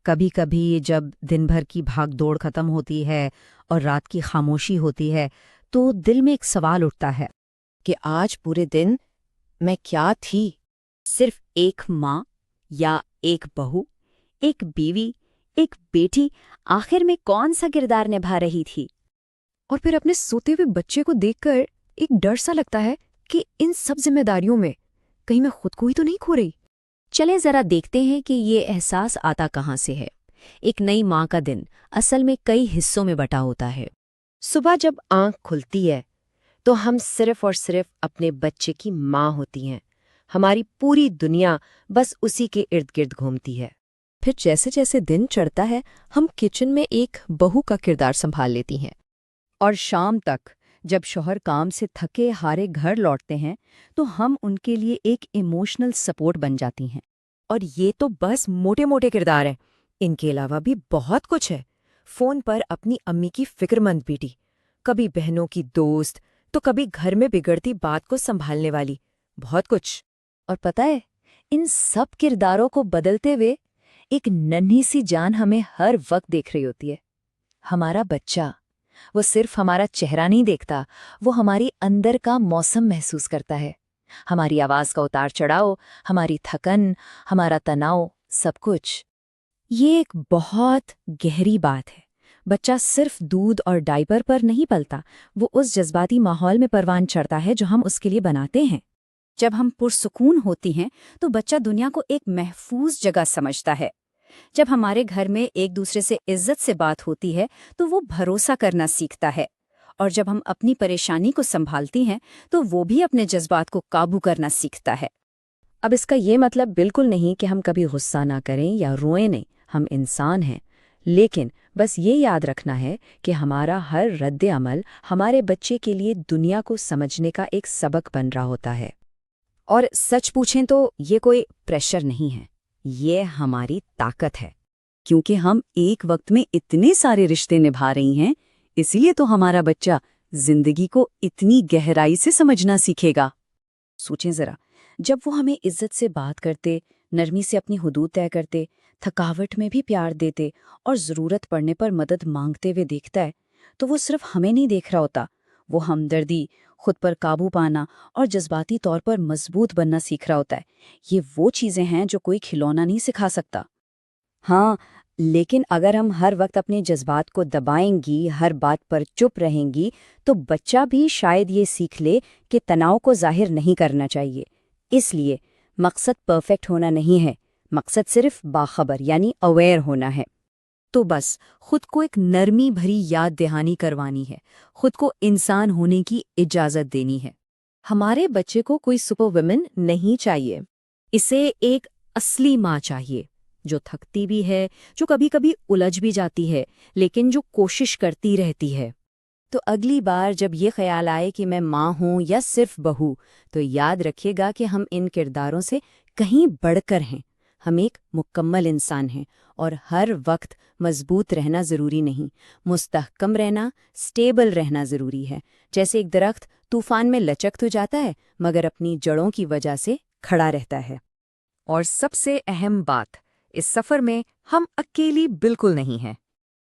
कभी कभी जब दिन भर की भाग दौड़ खत्म होती है और रात की खामोशी होती है तो दिल में एक सवाल उठता है कि आज पूरे दिन मैं क्या थी। सिर्फ एक माँ या एक बहू, एक बीवी, एक बेटी, आखिर में कौन सा किरदार निभा रही थी? और फिर अपने सोते हुए बच्चे को देखकर एक डर सा लगता है कि इन सब जिम्मेदारियों में कहीं मैं खुद को ही तो नहीं खो रही। चलें जरा देखते हैं कि ये एहसास आता कहाँ से है। एक नई माँ का दिन असल में कई हिस्सों में बटा होता है। सुबह जब आंख खुलती है तो हम सिर्फ और सिर्फ अपने बच्चे की माँ होती हैं। हमारी पूरी दुनिया बस उसी के इर्द गिर्द घूमती है। फिर जैसे जैसे दिन चढ़ता है हम किचन में एक बहू का किरदार संभाल लेती हैं। और शाम तक जब शौहर काम से थके हारे घर लौटते हैं तो हम उनके लिए एक इमोशनल सपोर्ट बन जाती हैं। और ये तो बस मोटे मोटे किरदार हैं। इनके अलावा भी बहुत कुछ है। फोन पर अपनी अम्मी की फिक्रमंद बेटी, कभी बहनों की दोस्त, तो कभी घर में बिगड़ती बात को संभालने वाली, बहुत कुछ। और पता है, इन सब किरदारों को बदलते हुए एक नन्ही सी जान हमें हर वक्त देख रही होती है। हमारा बच्चा। वो सिर्फ हमारा चेहरा नहीं देखता, वो हमारी अंदर का मौसम महसूस करता है। हमारी आवाज का उतार चढ़ाव, हमारी थकन, हमारा तनाव, सब कुछ। ये एक बहुत गहरी बात है। बच्चा सिर्फ दूध और डायपर पर नहीं पलता, वो उस जज्बाती माहौल में परवान चढ़ता है जो हम उसके लिए बनाते हैं। जब हम पुरसुकून होती हैं तो बच्चा दुनिया को एक महफूज जगह समझता है। जब हमारे घर में एक दूसरे से इज्जत से बात होती है तो वो भरोसा करना सीखता है। और जब हम अपनी परेशानी को संभालती हैं तो वो भी अपने जज्बात को काबू करना सीखता है। अब इसका ये मतलब बिल्कुल नहीं कि हम कभी गुस्सा ना करें या रोएं नहीं, हम इंसान हैं। लेकिन बस ये याद रखना है कि हमारा हर रद्द अमल हमारे बच्चे के लिए दुनिया को समझने का एक सबक बन रहा होता है। और सच पूछें तो ये कोई प्रेशर नहीं है, ये हमारी ताकत है। क्योंकि हम एक वक्त में इतने सारे रिश्ते निभा रही हैं, इसीलिए तो हमारा बच्चा जिंदगी को इतनी गहराई से समझना सीखेगा। सोचें जरा, जब वो हमें इज्जत से बात करते, नरमी से अपनी हुदूद तय करते, थकावट में भी प्यार देते और ज़रूरत पड़ने पर मदद मांगते हुए देखता है, तो वो सिर्फ हमें नहीं देख रहा होता, वो हमदर्दी, खुद पर काबू पाना और जज्बाती तौर पर मजबूत बनना सीख रहा होता है। ये वो चीज़ें हैं जो कोई खिलौना नहीं सिखा सकता। हाँ, लेकिन अगर हम हर वक्त अपने जज्बात को दबाएंगी, हर बात पर चुप रहेंगी, तो बच्चा भी शायद ये सीख ले कि तनाव को जाहिर नहीं करना चाहिए। इसलिए मकसद परफेक्ट होना नहीं है, मकसद सिर्फ बाखबर यानी अवेयर होना है। तो बस खुद को एक नरमी भरी याद दहानी करवानी है, खुद को इंसान होने की इजाज़त देनी है। हमारे बच्चे को कोई सुपर वुमन नहीं चाहिए, इसे एक असली माँ चाहिए, जो थकती भी है, जो कभी कभी उलझ भी जाती है, लेकिन जो कोशिश करती रहती है। तो अगली बार जब ये ख्याल आए कि मैं माँ हूँ या सिर्फ बहू, तो याद रखिएगा कि हम इन किरदारों से कहीं बढ़कर हैं। हम एक मुकम्मल इंसान हैं और हर वक्त मजबूत रहना ज़रूरी नहीं, मुस्तहकम रहना, स्टेबल रहना ज़रूरी है। जैसे एक दरख्त तूफान में लचक तो जाता है मगर अपनी जड़ों की वजह से खड़ा रहता है। और सबसे अहम बात, इस सफ़र में हम अकेली बिल्कुल नहीं हैं।